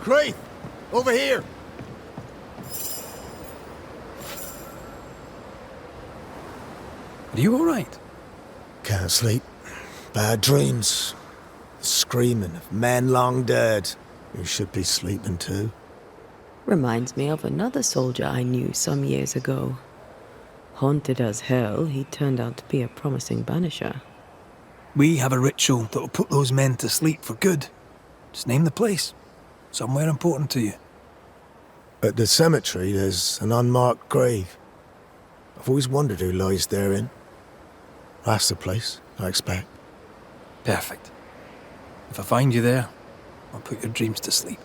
Craig! Over here! Are you alright? Can't sleep. Bad dreams. Screaming of men long dead. You should be sleeping too. Reminds me of another soldier I knew some years ago. Haunted as hell, he turned out to be a promising banisher. We have a ritual that will put those men to sleep for good. Just name the place. Somewhere important to you. At the cemetery, there's an unmarked grave. I've always wondered who lies therein. That's the place, I expect. Perfect. If I find you there, I'll put your dreams to sleep.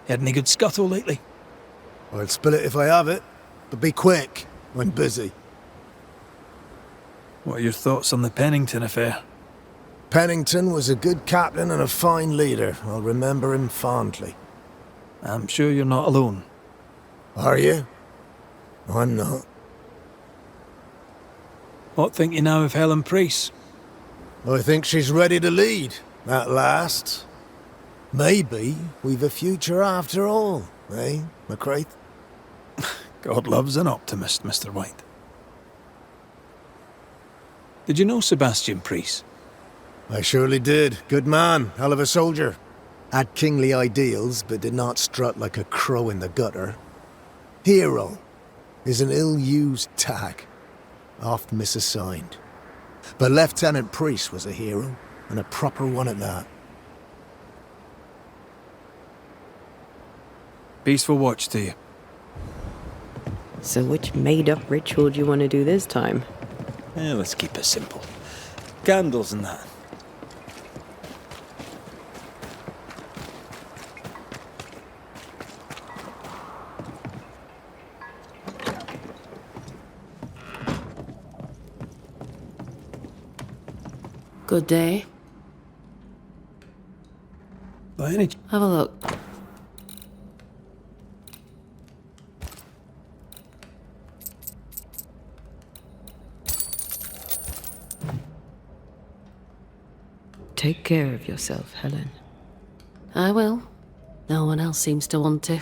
You had any good scuttle lately? I'll spill it if I have it, but be quick. I'm busy. What are your thoughts on the Pennington affair? Pennington was a good captain and a fine leader. I'll remember him fondly. I'm sure you're not alone. Are you? I'm not. What think you now of Helen Priest? I think she's ready to lead, at last. Maybe we've a future after all, eh, McCraith? God loves an optimist, Mr. White. Did you know Sebastian Priest? I surely did. Good man, hell of a soldier. Had kingly ideals, but did not strut like a crow in the gutter. Hero is an ill-used tag, oft misassigned. But Lieutenant Priest was a hero, and a proper one at that. Peaceful watch to you. So which made-up ritual do you want to do this time? Let's keep it simple. Candles and that. Good day. By any Have a look. Take care of yourself, Helen. I will. No one else seems to want to.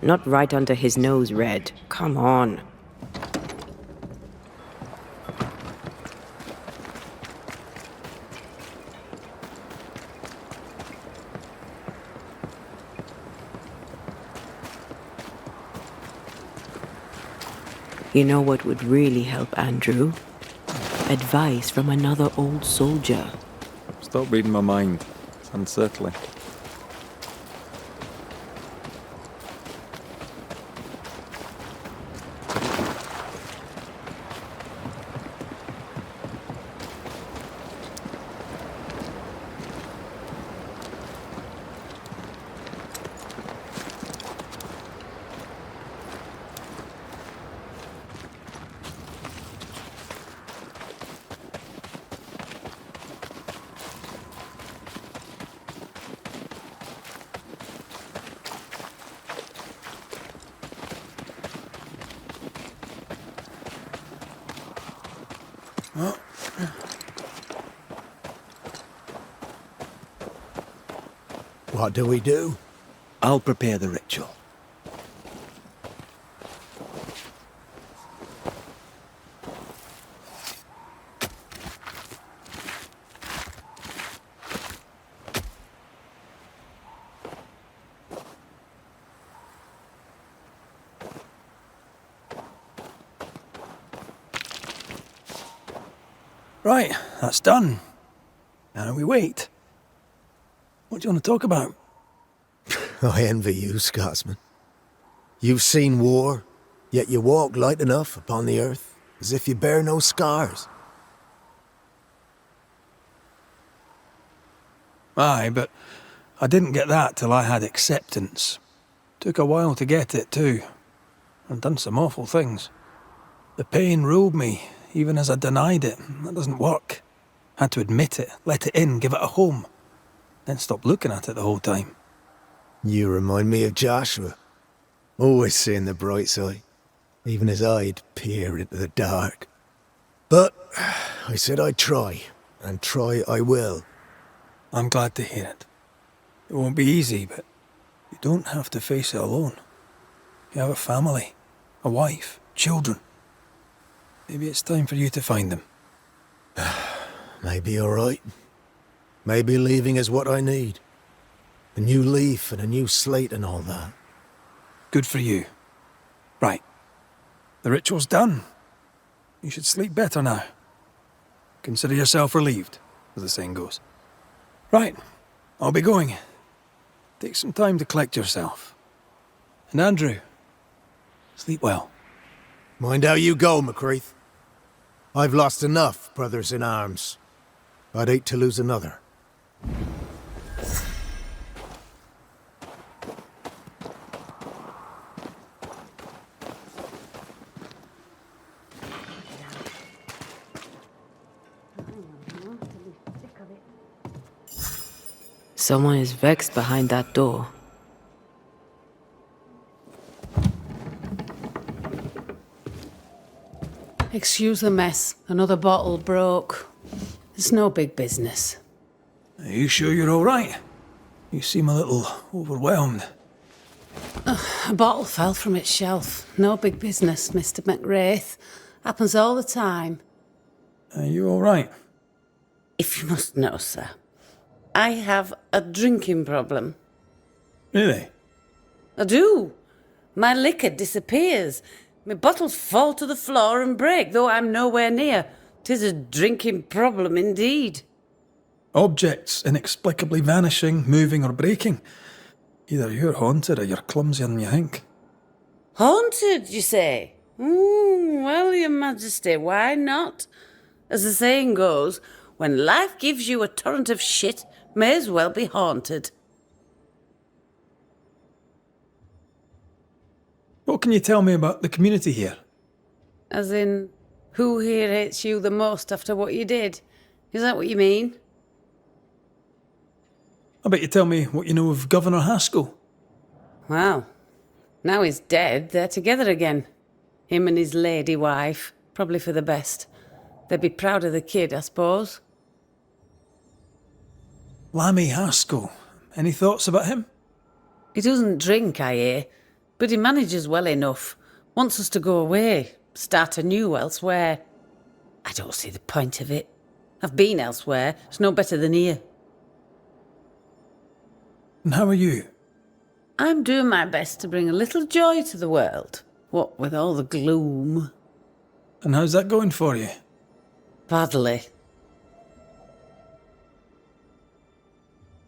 Not right under his nose, Red. Come on. You know what would really help Andrew? Advice from another old soldier. Stop reading my mind. It's unsettling. What do we do? I'll prepare the ritual. Right, that's done. Now we wait. What do you want to talk about? I envy you, Scotsman. You've seen war, yet you walk light enough upon the earth, as if you bear no scars. Aye, but I didn't get that till I had acceptance. Took a while to get it, too. I've done some awful things. The pain ruled me, even as I denied it. That doesn't work. Had to admit it, let it in, give it a home. Then stop looking at it the whole time. You remind me of Joshua. Always seeing the bright side, even as I'd peer into the dark. But I said I'd try, and try I will. I'm glad to hear it. It won't be easy, but you don't have to face it alone. You have a family, a wife, children. Maybe it's time for you to find them. Maybe you're right. Maybe leaving is what I need. A new leaf and a new slate and all that. Good for you. Right. The ritual's done. You should sleep better now. Consider yourself relieved, as the saying goes. Right. I'll be going. Take some time to collect yourself. And Andrew, sleep well. Mind how you go, McCreath. I've lost enough brothers in arms. I'd hate to lose another. Someone is vexed behind that door. Excuse the mess. Another bottle broke. It's no big business. Are you sure you're all right? You seem a little overwhelmed. A bottle fell from its shelf. No big business, Mr. McWraith. Happens all the time. Are you all right? If you must know, sir, I have a drinking problem. Really? I do. My liquor disappears. My bottles fall to the floor and break, though I'm nowhere near. 'Tis a drinking problem indeed. Objects inexplicably vanishing, moving or breaking. Either you're haunted or you're clumsier than you think. Haunted, you say? Well, your majesty, why not? As the saying goes, when life gives you a torrent of shit, may as well be haunted. What can you tell me about the community here? As in, who here hates you the most after what you did? Is that what you mean? I bet you tell me what you know of Governor Haskell. Well, now he's dead, they're together again. Him and his lady wife. Probably for the best. They'd be proud of the kid, I suppose. Lammy Haskell. Any thoughts about him? He doesn't drink, I hear, but he manages well enough. Wants us to go away, start anew elsewhere. I don't see the point of it. I've been elsewhere, it's no better than here. And how are you? I'm doing my best to bring a little joy to the world, what with all the gloom. And how's that going for you? Badly.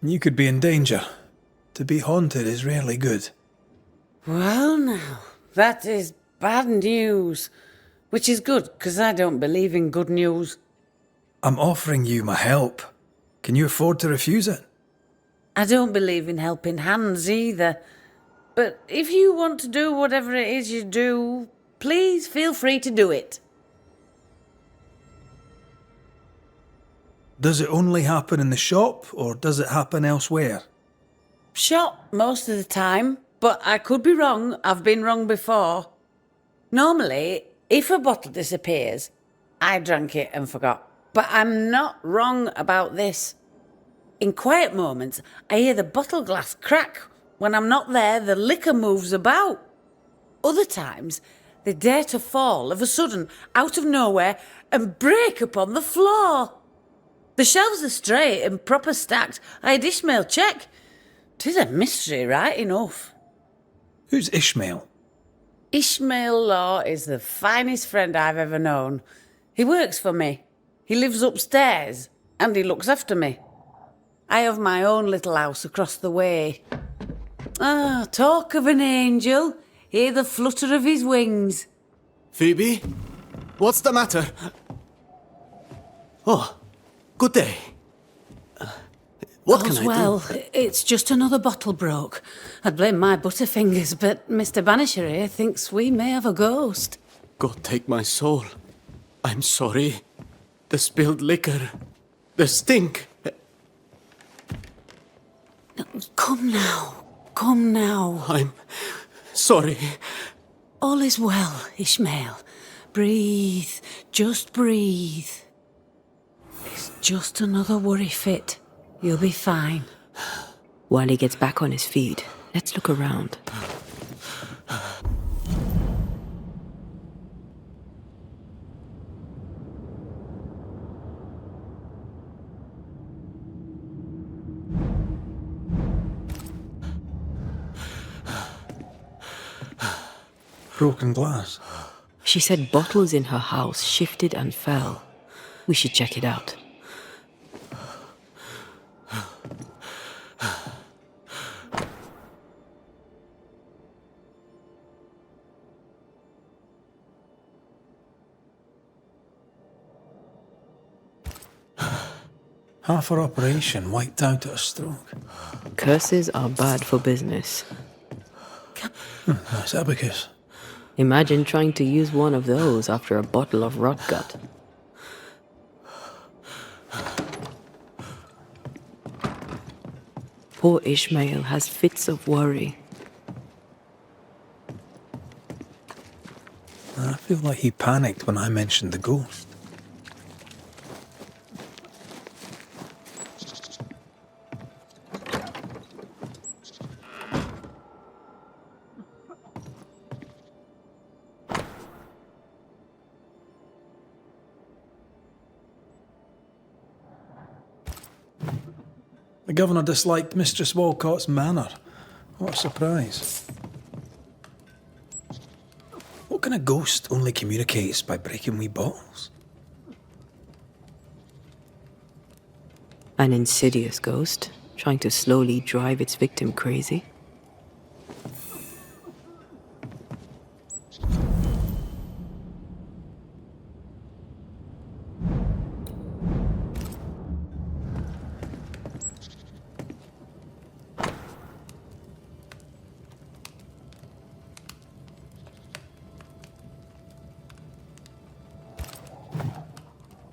You could be in danger. To be haunted is rarely good. Well now, that is bad news. Which is good, because I don't believe in good news. I'm offering you my help. Can you afford to refuse it? I don't believe in helping hands either. But if you want to do whatever it is you do, please feel free to do it. Does it only happen in the shop, or does it happen elsewhere? Shop most of the time, but I could be wrong. I've been wrong before. Normally, if a bottle disappears, I drank it and forgot. But I'm not wrong about this. In quiet moments, I hear the bottle glass crack. When I'm not there, the liquor moves about. Other times, they dare to fall of a sudden, out of nowhere, and break upon the floor. The shelves are straight and proper stacked. I had Ishmael check. 'Tis a mystery, right enough. Who's Ishmael? Ishmael Law is the finest friend I've ever known. He works for me. He lives upstairs, and he looks after me. I have my own little house across the way. Ah, talk of an angel. Hear the flutter of his wings. Phoebe? What's the matter? Oh, good day. What can All's I do? well, it's just another bottle broke. I'd blame my butterfingers, but Mr. Banisher here thinks we may have a ghost. God take my soul. I'm sorry. The spilled liquor. The stink. Come now, come now. I'm sorry. All is well, Ishmael. Breathe, just breathe. It's just another worry fit. You'll be fine. While he gets back on his feet, let's look around. Broken glass. She said bottles in her house shifted and fell. We should check it out. Half her operation wiped out at a stroke. Curses are bad for business. Nice abacus. Imagine trying to use one of those after a bottle of rot gut. Poor Ishmael has fits of worry. I feel like he panicked when I mentioned the ghost. The governor disliked Mistress Walcott's manner. What a surprise. What kind of ghost only communicates by breaking wee bottles? An insidious ghost, trying to slowly drive its victim crazy.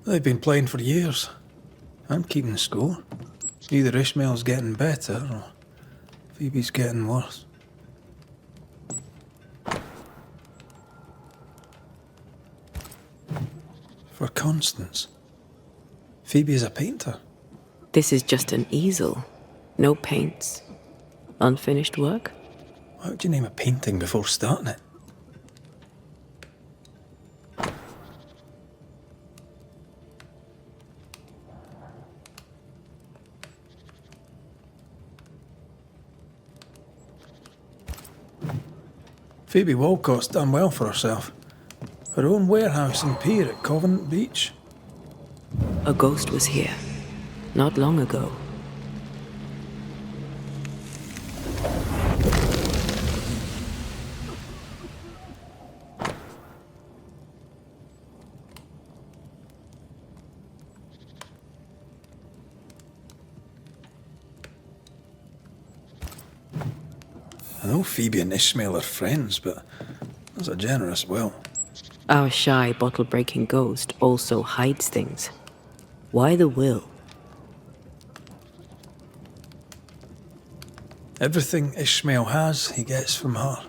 They've been playing for years. I'm keeping score. Either Ishmael's getting better or Phoebe's getting worse. For Constance, Phoebe is a painter. This is just an easel. No paints. Unfinished work? Why would you name a painting before starting it? Phoebe Walcott's done well for herself. Her own warehouse and pier at Covenant Beach. A ghost was here. Not long ago. I know Phoebe and Ishmael are friends, but there's a generous will. Our shy, bottle-breaking ghost also hides things. Why the will? Everything Ishmael has, he gets from her.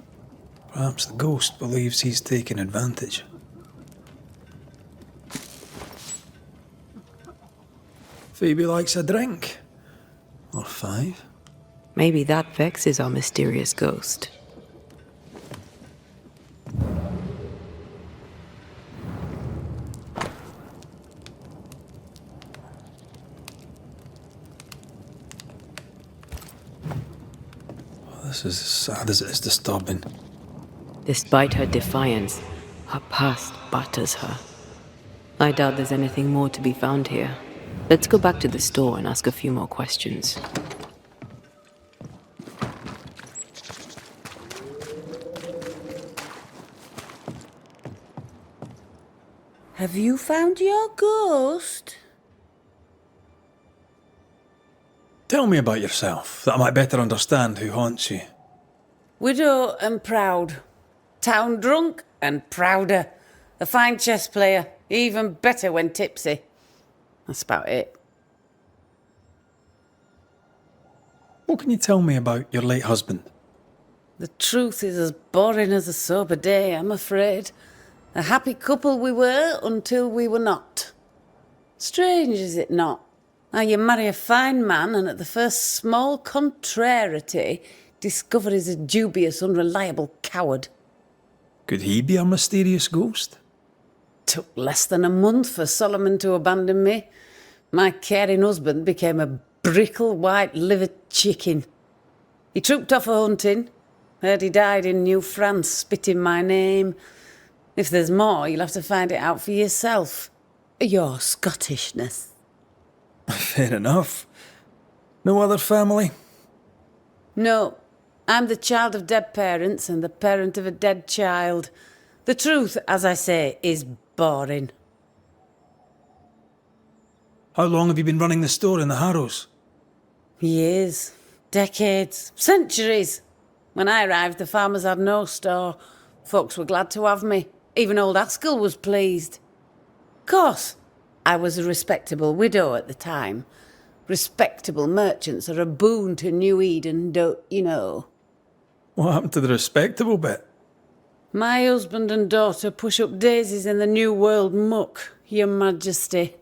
Perhaps the ghost believes he's taking advantage. Phoebe likes a drink. Or 5. Maybe that vexes our mysterious ghost. This is as sad as it is disturbing. Despite her defiance, her past batters her. I doubt there's anything more to be found here. Let's go back to the store and ask a few more questions. Have you found your ghost? Tell me about yourself, that I might better understand who haunts you. Widow and proud. Town drunk and prouder. A fine chess player, even better when tipsy. That's about it. What can you tell me about your late husband? The truth is as boring as a sober day, I'm afraid. A happy couple we were until we were not. Strange, is it not? How you marry a fine man and at the first small contrariety discover he's a dubious, unreliable coward. Could he be a mysterious ghost? Took less than a month for Solomon to abandon me. My caring husband became a brickle white-livered chicken. He trooped off a-hunting. Heard he died in New France, spitting my name. If there's more, you'll have to find it out for yourself. Your Scottishness. Fair enough. No other family? No, I'm the child of dead parents and the parent of a dead child. The truth, as I say, is boring. How long have you been running the store in the Harrows? Years, decades, centuries. When I arrived, the farmers had no store. Folks were glad to have me. Even old Askell was pleased. Of course, I was a respectable widow at the time. Respectable merchants are a boon to New Eden, don't you know? What happened to the respectable bit? My husband and daughter push up daisies in the New World muck, Your Majesty.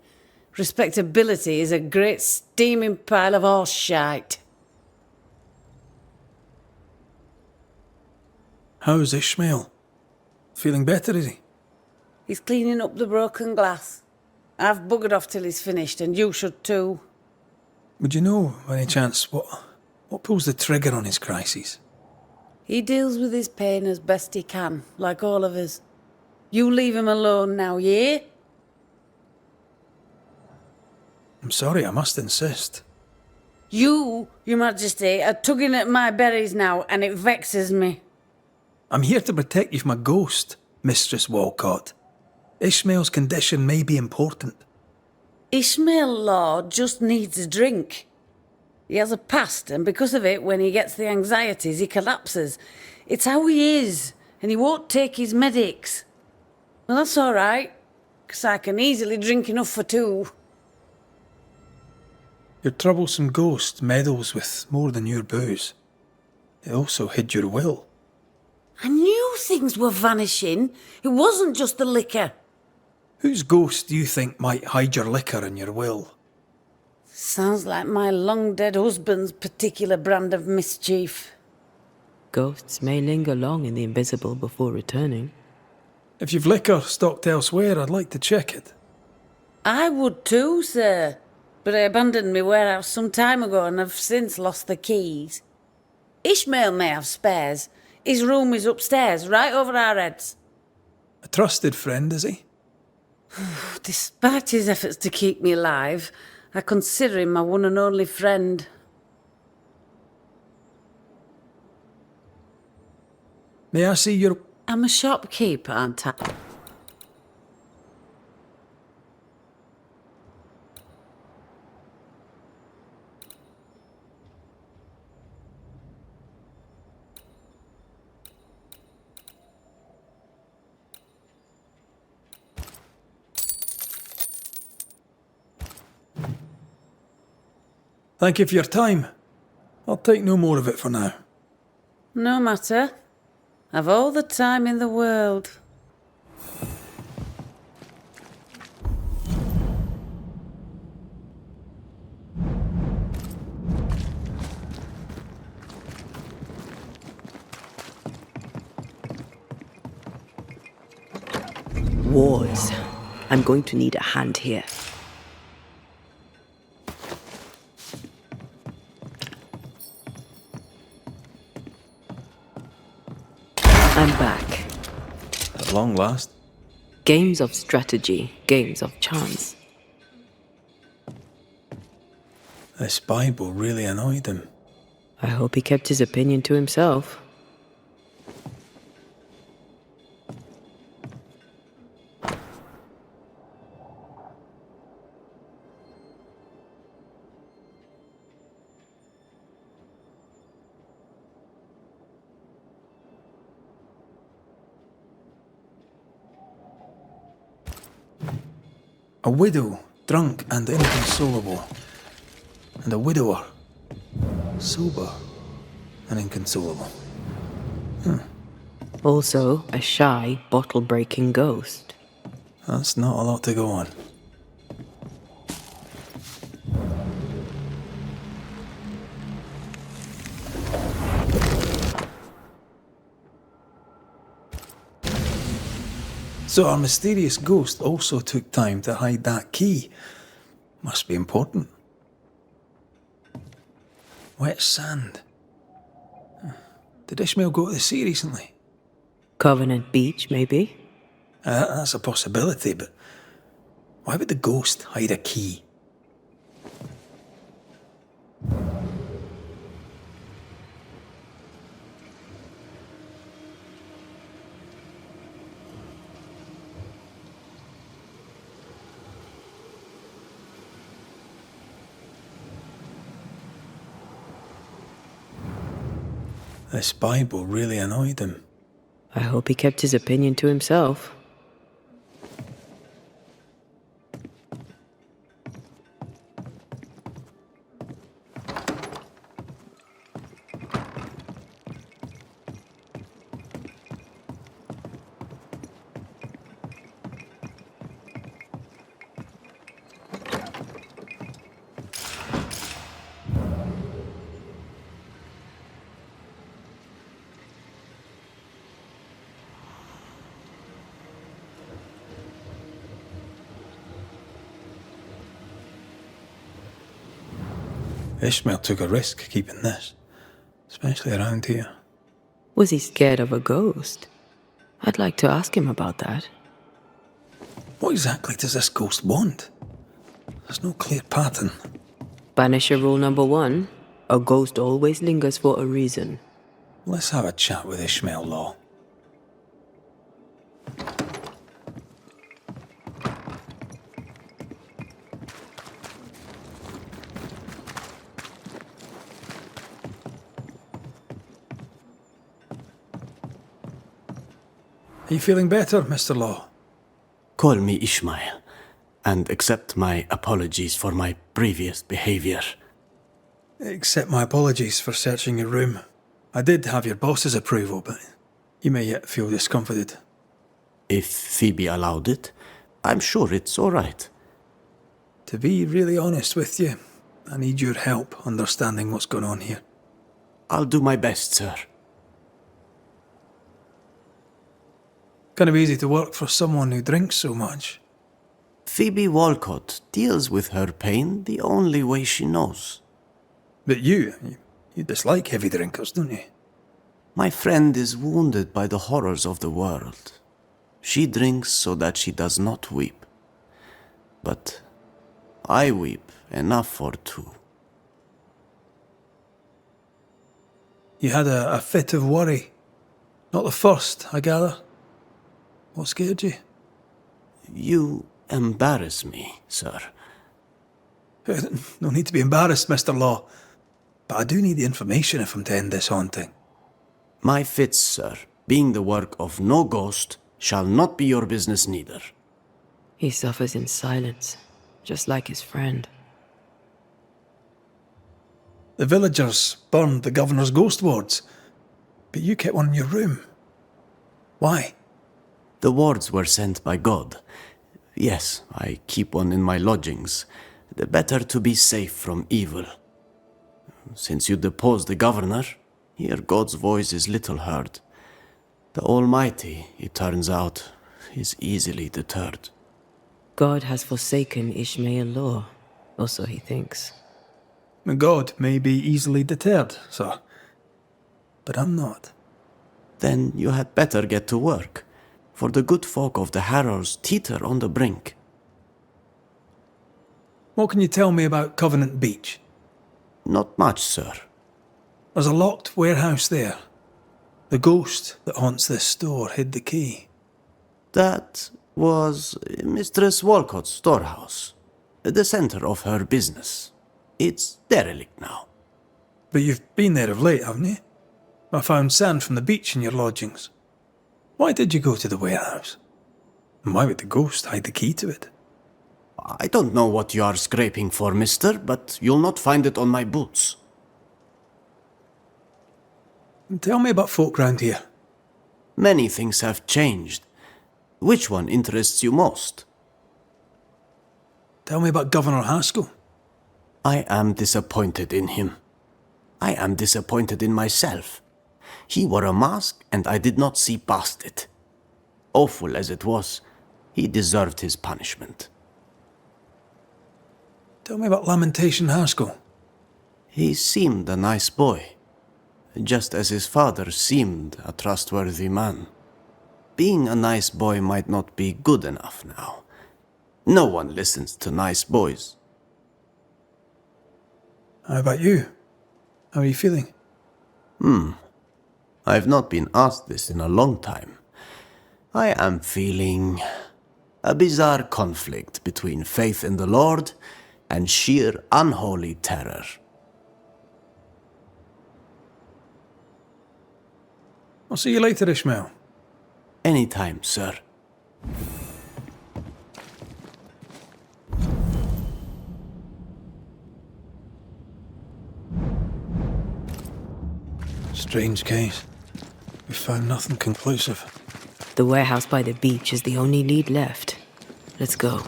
Respectability is a great steaming pile of horse shite. How's Ishmael? Feeling better, is he? He's cleaning up the broken glass. I've buggered off till he's finished, and you should too. Would you know, by any chance, what pulls the trigger on his crises? He deals with his pain as best he can, like all of us. You leave him alone now, yeah? I'm sorry, I must insist. You, Your Majesty, are tugging at my berries now, and it vexes me. I'm here to protect you from a ghost, Mistress Walcott. Ishmael's condition may be important. Ishmael Law just needs a drink. He has a past, and because of it, when he gets the anxieties, he collapses. It's how he is, and he won't take his medics. Well, that's all right, 'cause I can easily drink enough for two. Your troublesome ghost meddles with more than your booze. It also hid your will. I knew things were vanishing. It wasn't just the liquor. Whose ghost do you think might hide your liquor and your will? Sounds like my long-dead husband's particular brand of mischief. Ghosts may linger long in the invisible before returning. If you've liquor stocked elsewhere, I'd like to check it. I would too, sir. But I abandoned my warehouse some time ago and have since lost the keys. Ishmael may have spares. His room is upstairs, right over our heads. A trusted friend, is he? Despite his efforts to keep me alive, I consider him my one and only friend. May I see your... I'm a shopkeeper, aren't I? Thank you for your time. I'll take no more of it for now. No matter. I've all the time in the world. Wars. I'm going to need a hand here. I'm back. At long last. Games of strategy, games of chance. This Bible really annoyed him. I hope he kept his opinion to himself. A widow, drunk and inconsolable. And a widower, sober and inconsolable. Also, a shy, bottle-breaking ghost. That's not a lot to go on. So our mysterious ghost also took time to hide that key. Must be important. Wet sand. Did Ishmael go to the sea recently? Covenant Beach, maybe? That's a possibility, but why would the ghost hide a key? This Bible really annoyed him. I hope he kept his opinion to himself. Ishmael took a risk keeping this, especially around here. Was he scared of a ghost? I'd like to ask him about that. What exactly does this ghost want? There's no clear pattern. Banisher rule number 1. A ghost always lingers for a reason. Let's have a chat with Ishmael Law. Are you feeling better, Mr. Law? Call me Ishmael, and accept my apologies for my previous behavior. Accept my apologies for searching your room. I did have your boss's approval, but you may yet feel discomfited. If Phoebe allowed it, I'm sure it's all right. To be really honest with you, I need your help understanding what's going on here. I'll do my best, sir. Kind of easy to work for someone who drinks so much. Phoebe Walcott deals with her pain the only way she knows. But you dislike heavy drinkers, don't you? My friend is wounded by the horrors of the world. She drinks so that she does not weep. But I weep enough for two. You had a fit of worry. Not the first, I gather. What scared you? You embarrass me, sir. No need to be embarrassed, Mr. Law. But I do need the information if I'm to end this haunting. My fits, sir, being the work of no ghost, shall not be your business neither. He suffers in silence, just like his friend. The villagers burned the governor's ghost wards, but you kept one in your room. Why? The wards were sent by God. Yes, I keep one in my lodgings. The better to be safe from evil. Since you deposed the governor, here God's voice is little heard. The Almighty, it turns out, is easily deterred. God has forsaken Ishmael Law, or so he thinks. God may be easily deterred, sir. But I'm not. Then you had better get to work, for the good folk of the Harrows teeter on the brink. What can you tell me about Covenant Beach? Not much, sir. There's a locked warehouse there. The ghost that haunts this store hid the key. That was Mistress Walcott's storehouse, the center of her business. It's derelict now. But you've been there of late, haven't you? I found sand from the beach in your lodgings. Why did you go to the warehouse? And why would the ghost hide the key to it? I don't know what you are scraping for, mister, but you'll not find it on my boots. Tell me about folk round here. Many things have changed. Which one interests you most? Tell me about Governor Haskell. I am disappointed in him. I am disappointed in myself. He wore a mask, and I did not see past it. awful as it was, he deserved his punishment. Tell me about Lamentation Haskell. He seemed a nice boy, just as his father seemed a trustworthy man. Being a nice boy might not be good enough now. No one listens to nice boys. How about you? How are you feeling? I've not been asked this in a long time. I am feeling a bizarre conflict between faith in the Lord and sheer unholy terror. I'll see you later, Ishmael. Anytime, sir. Strange case. We found nothing conclusive. The warehouse by the beach is the only lead left. Let's go.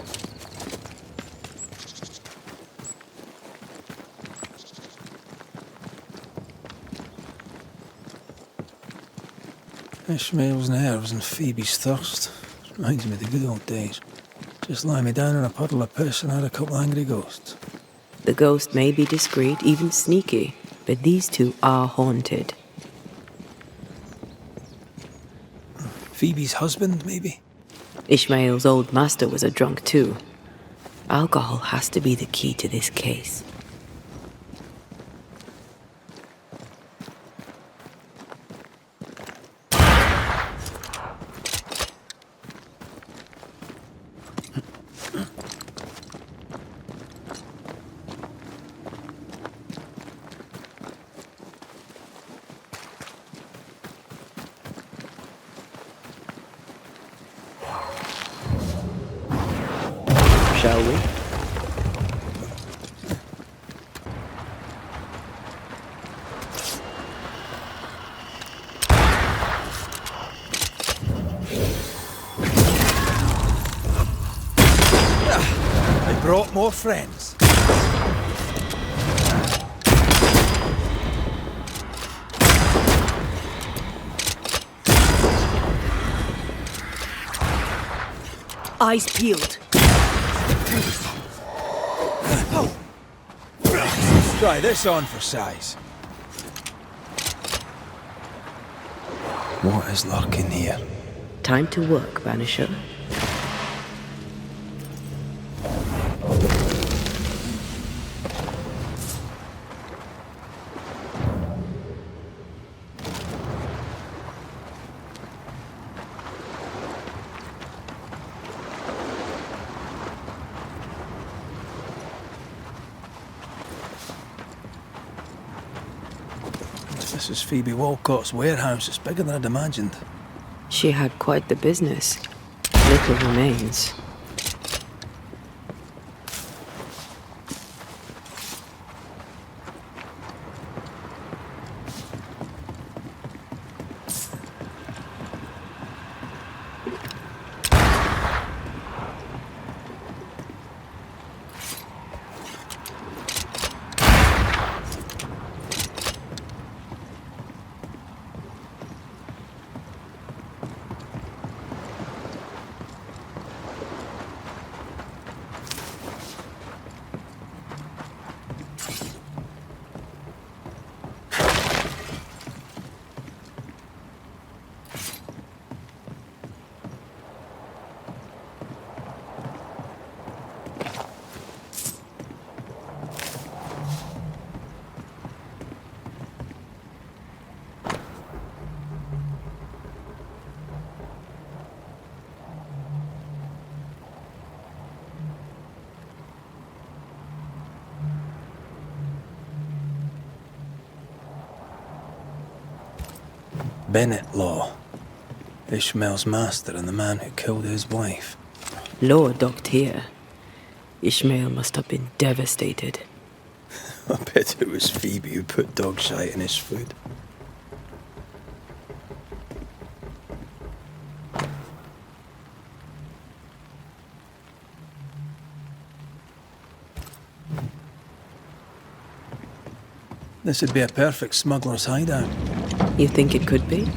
Ishmael's nerves and Phoebe's thirst. Reminds me of the good old days. Just lie me down in a puddle of piss and had a couple angry ghosts. The ghost may be discreet, even sneaky, but these two are haunted. Phoebe's husband, maybe? Ishmael's old master was a drunk too. Alcohol has to be the key to this case. Shall we? I brought more friends. Eyes peeled. Try this on for size. What is lurking here? Time to work, Banisher. This is Phoebe Walcott's warehouse. It's bigger than I'd imagined. She had quite the business. Little remains. Bennett Law. Ishmael's master and the man who killed his wife. Law docked here. Ishmael must have been devastated. I bet it was Phoebe who put dog shite in his food. This would be a perfect smuggler's hideout. You think it could be?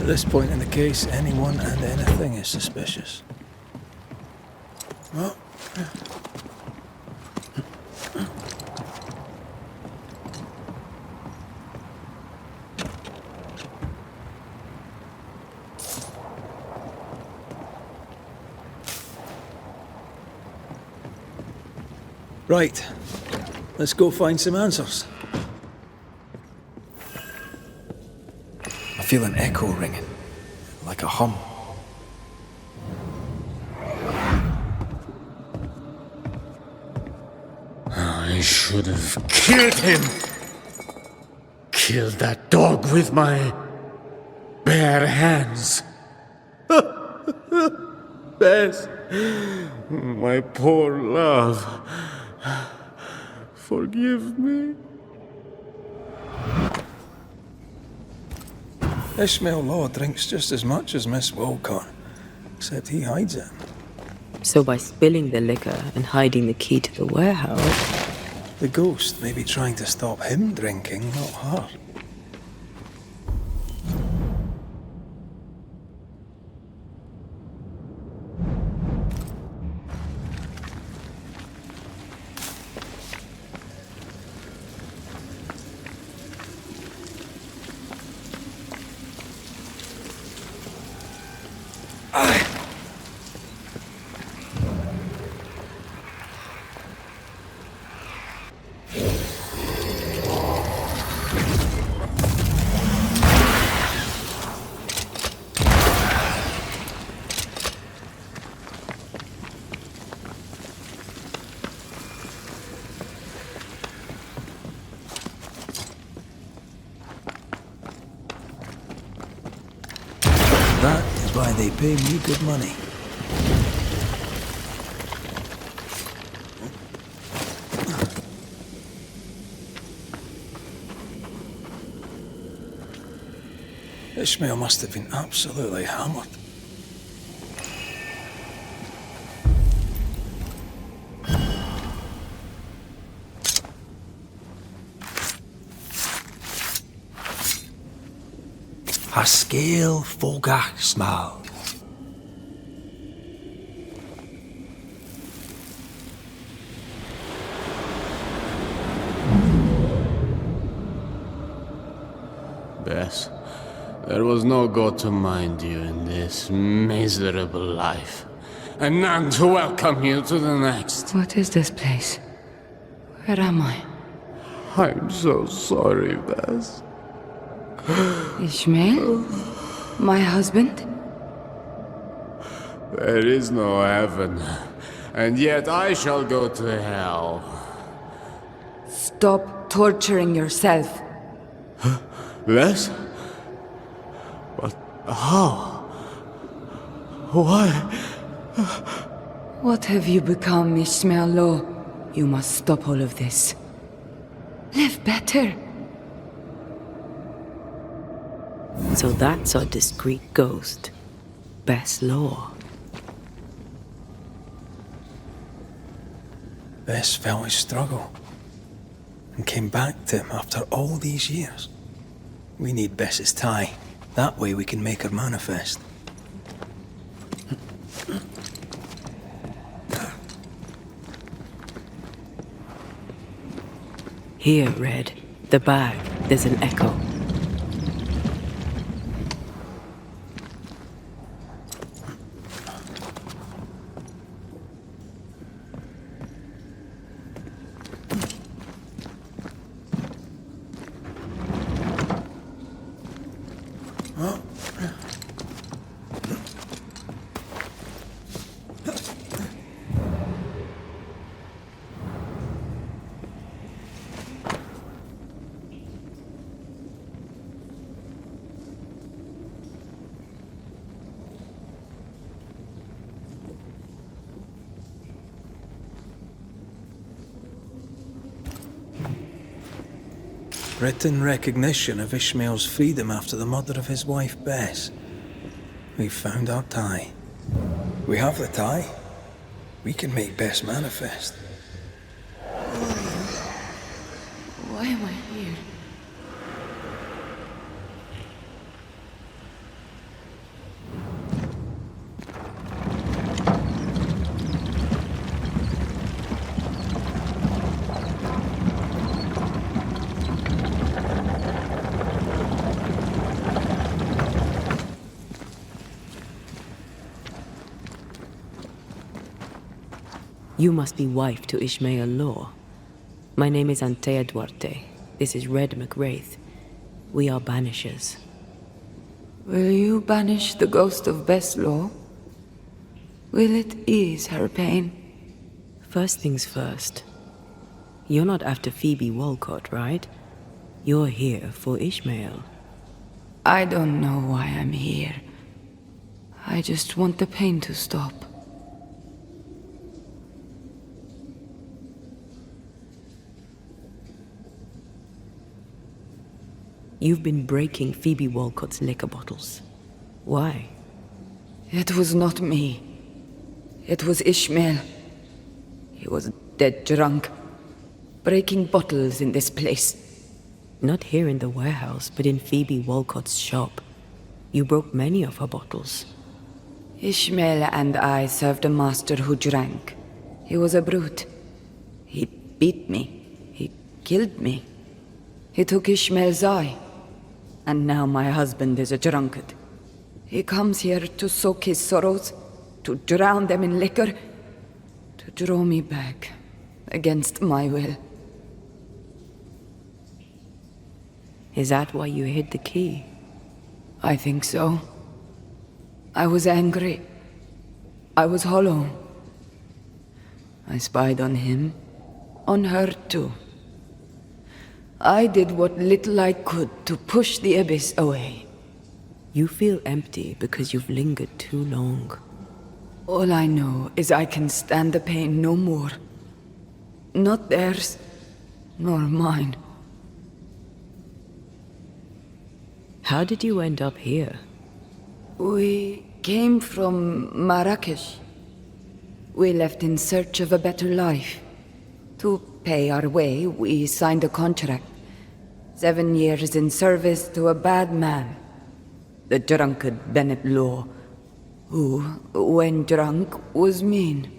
At this point in the case, anyone and anything is suspicious. Well, right. Let's go find some answers. I feel an echo ringing, like a hum. I should have killed him! Killed that dog with my bare hands. Bess, my poor love. Forgive me. Ishmael Law drinks just as much as Miss Wilcott, except he hides it. So by spilling the liquor and hiding the key to the warehouse, The ghost may be trying to stop him drinking, not her. That is why they pay me good money. Ishmael must have been absolutely hammered. A scale fogach smell. Bess, there was no God to mind you in this miserable life, and none to welcome you to the next. What is this place? Where am I? I'm so sorry, Bess. Ishmael? My husband? There is no heaven, and yet I shall go to hell. Stop torturing yourself. Bess? But how? Why? What have you become, Ishmael Law? You must stop all of this. Live better. so that's our discreet ghost, Bess Law. Bess felt his struggle and came back to him after all these years. We need Bess's tie. That way we can make her manifest. Here, Red. The bag. There's an echo. Written recognition of Ishmael's freedom after the murder of his wife, Bess. We've found our tie. We have the tie. We can make Bess manifest. Why am I here? You must be wife to Ishmael Law. My name is Antea Duarte. This is Red McWraith. We are Banishers. Will you banish the ghost of Bess Law? Will it ease her pain? First things first. You're not after Phoebe Walcott, right? You're here for Ishmael. I don't know why I'm here. I just want the pain to stop. You've been breaking Phoebe Walcott's liquor bottles. Why? It was not me. It was Ishmael. He was dead drunk, breaking bottles in this place. Not here in the warehouse, but in Phoebe Walcott's shop. You broke many of her bottles. Ishmael and I served a master who drank. He was a brute. He beat me. He killed me. He took Ishmael's eye. And now my husband is a drunkard. He comes here to soak his sorrows, to drown them in liquor, to draw me back, against my will. Is that why you hid the key? I think so. I was angry. I was hollow. I spied on him, on her too. I did what little I could to push the abyss away. You feel empty because you've lingered too long. All I know is I can stand the pain no more. Not theirs, nor mine. How did you end up here? We came from Marrakesh. We left in search of a better life. To pay our way, we signed a contract. 7 years in service to a bad man. The drunkard Bennett Law, who, when drunk, was mean.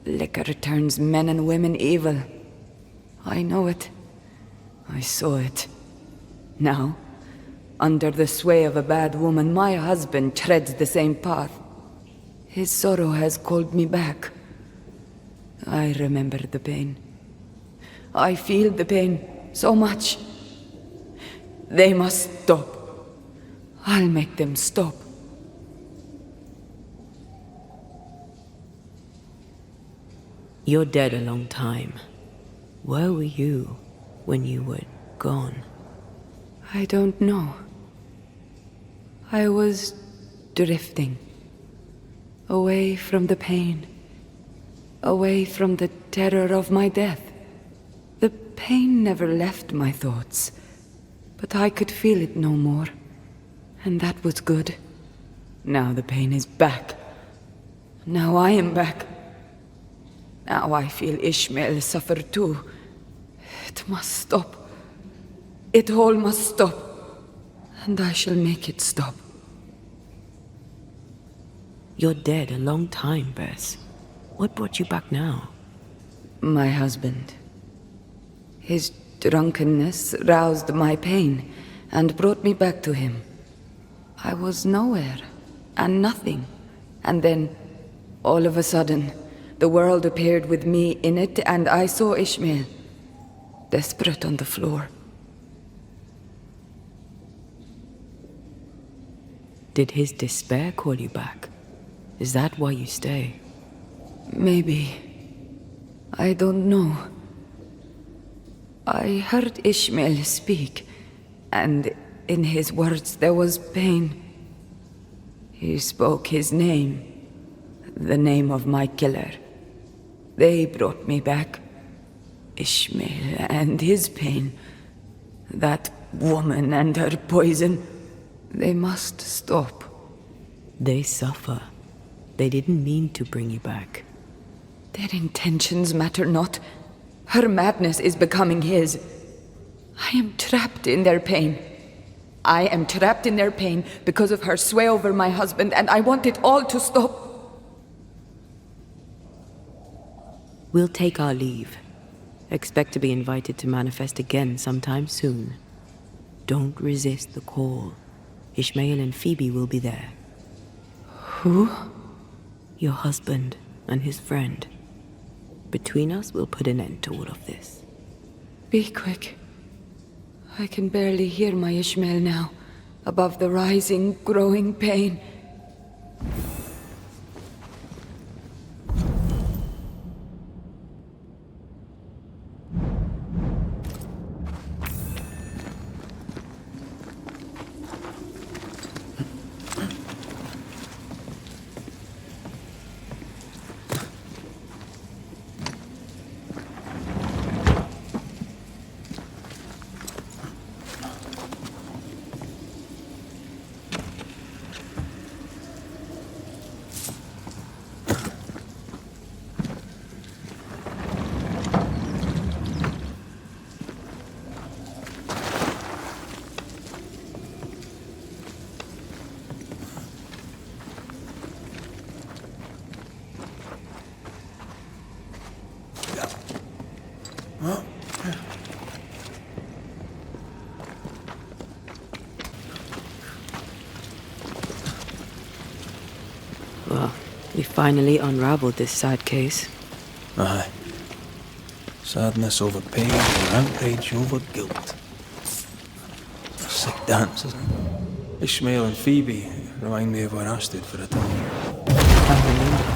Liquor turns men and women evil. I know it. I saw it. Now, under the sway of a bad woman, my husband treads the same path. His sorrow has called me back. I remember the pain. I feel the pain so much. They must stop. I'll make them stop. You're dead a long time. Where were you when you were gone? I don't know. I was drifting. Away from the pain. Away from the terror of my death. The pain never left my thoughts, but I could feel it no more, and that was good. Now the pain is back. Now I am back. Now I feel Ishmael suffer too. It must stop. It all must stop, and I shall make it stop. You're dead a long time, Bess. What brought you back now? My husband. His drunkenness roused my pain and brought me back to him. I was nowhere and nothing. And then, all of a sudden, the world appeared with me in it, and I saw Ishmael, desperate on the floor. Did his despair call you back? Is that why you stay? Maybe. I don't know. I heard Ishmael speak, and in his words there was pain. He spoke his name, the name of my killer. They brought me back. Ishmael and his pain. That woman and her poison. They must stop. They suffer. They didn't mean to bring you back. Their intentions matter not. Her madness is becoming his. I am trapped in their pain. I am trapped in their pain because of her sway over my husband, and I want it all to stop. We'll take our leave. Expect to be invited to manifest again sometime soon. Don't resist the call. Ishmael and Phoebe will be there. Who? Your husband and his friend. Between us, we'll put an end to all of this. Be quick. I can barely hear my Ishmael now, above the rising, growing pain. Well, we finally unraveled this sad case. Aye. Sadness over pain and outrage over guilt. A sick dance, isn't it? Ishmael and Phoebe remind me of where I stood for a time. I remember.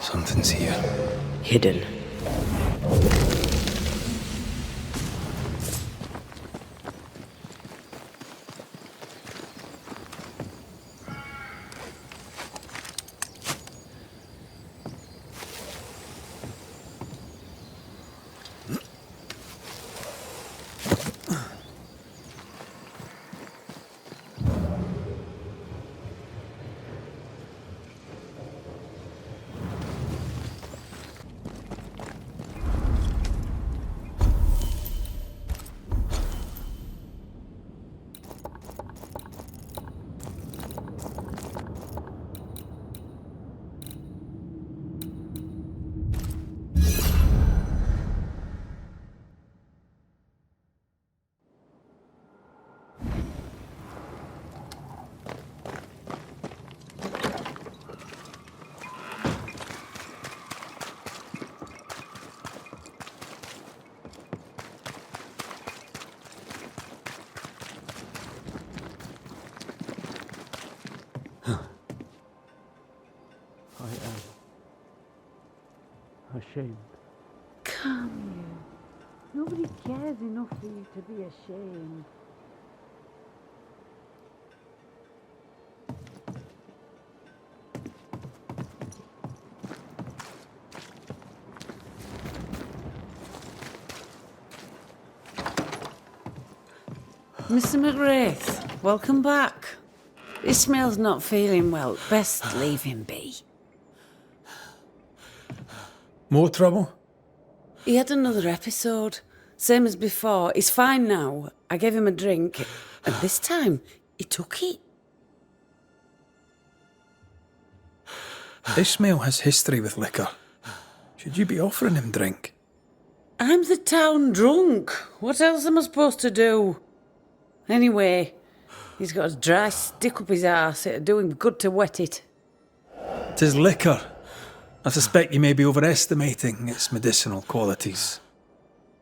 Something's here. Hidden. Ashamed. Come you. Nobody cares enough for you to be ashamed. Mr. McGrath, welcome back. Ishmael's not feeling well. Best leave him be. More trouble? He had another episode. Same as before. He's fine now. I gave him a drink, and this time, he took it. Ishmael has history with liquor. Should you be offering him drink? I'm the town drunk. What else am I supposed to do? Anyway, he's got a dry stick up his arse. It'd do him good to wet it. 'Tis liquor. I suspect you may be overestimating its medicinal qualities.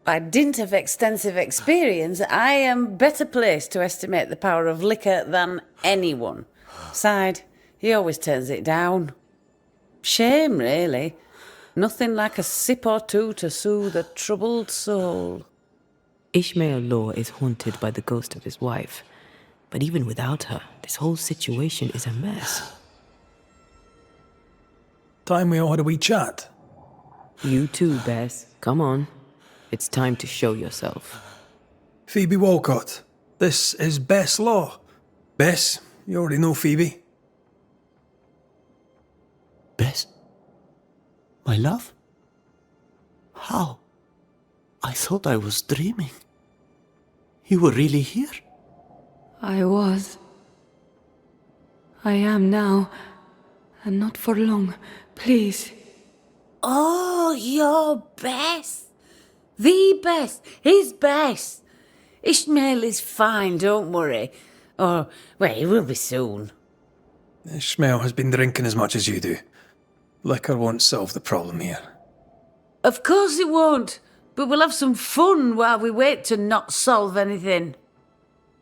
By dint of extensive experience, I am better placed to estimate the power of liquor than anyone. Besides, he always turns it down. Shame, really. Nothing like a sip or two to soothe a troubled soul. Ishmael Law is haunted by the ghost of his wife. But even without her, this whole situation is a mess. Time we all had a wee chat. You too, Bess. Come on. It's time to show yourself. Phoebe Walcott, this is Bess Law. Bess, you already know Phoebe. Bess? My love? How? I thought I was dreaming. You were really here? I was. I am now. And not for long. Please. Oh, you're Bess. The Bess. His Bess. Ishmael is fine, don't worry. Or, well, he will be soon. Ishmael has been drinking as much as you do. Liquor won't solve the problem here. Of course it won't. But we'll have some fun while we wait to not solve anything.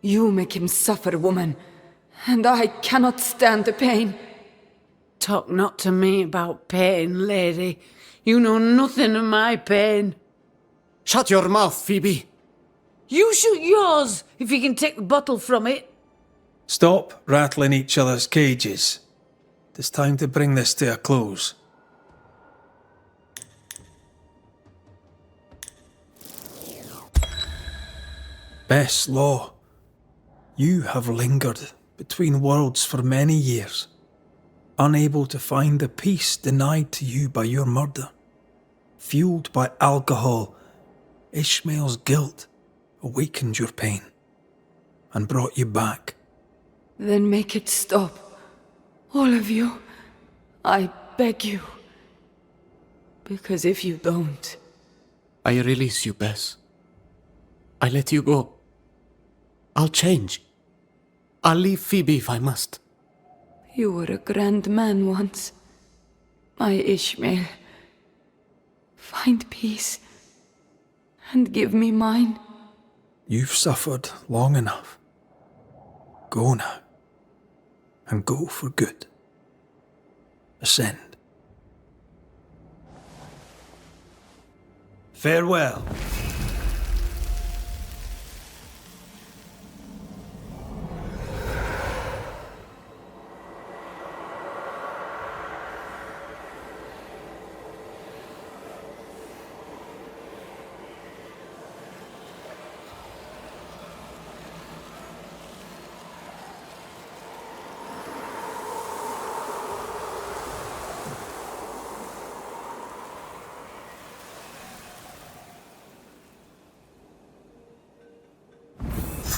You make him suffer, woman. And I cannot stand the pain. Talk not to me about pain, lady. You know nothing of my pain. Shut your mouth, Phoebe! You shoot yours, if you can take the bottle from it. Stop rattling each other's cages. It's time to bring this to a close. Bess Law, you have lingered between worlds for many years, unable to find the peace denied to you by your murder. Fueled by alcohol, Ishmael's guilt awakened your pain and brought you back. Then make it stop. All of you. I beg you. Because if you don't... I release you, Bess. I let you go. I'll change. I'll leave Phoebe if I must. You were a grand man once. My Ishmael. Find peace. And give me mine. You've suffered long enough. Go now. And go for good. Ascend. Farewell.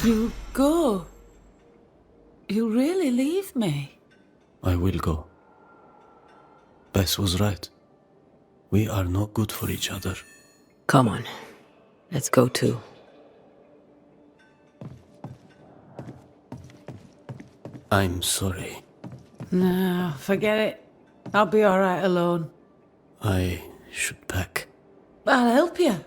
You go. You really leave me. I will go. Bess was right. We are not good for each other. Come on. Let's go too. I'm sorry. No, forget it. I'll be alright alone. I should pack. I'll help you.